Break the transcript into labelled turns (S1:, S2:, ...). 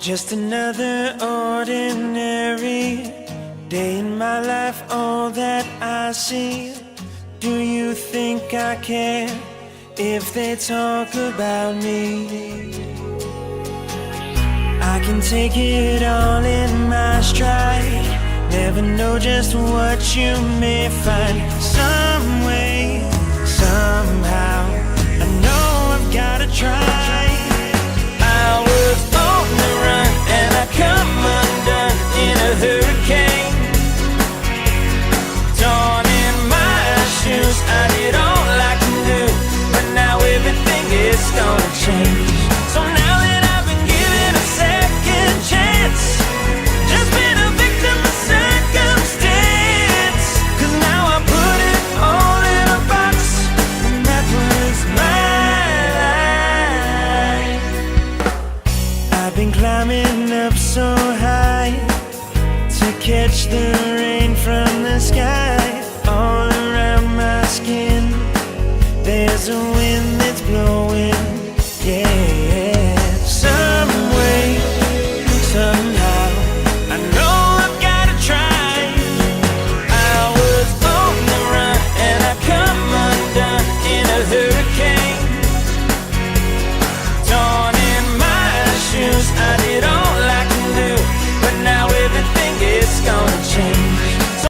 S1: Just another ordinary day in my life, all that I see. Do you think I care if they talk about me? I can take it all in my stride. Never know just what you may find. Some way, somehow, I know I've gotta try. I was on the run and I come undone in a hurricane. Torn in my shoes, I did all I can do, but now everything is gonna change. So now that I've been given a second chance, just been a victim of circumstance. 'Cause now I put it all in a box, and that was my life. I've been climbing up so high to catch the rain from the sky. All around my skin there's a wind that's blowing, yeah. Some way, somehow, I know I've gotta try. I was on the run and I come undone in a hurricane. Torn in my shoes, I did all I can do, but now everything is gonna change.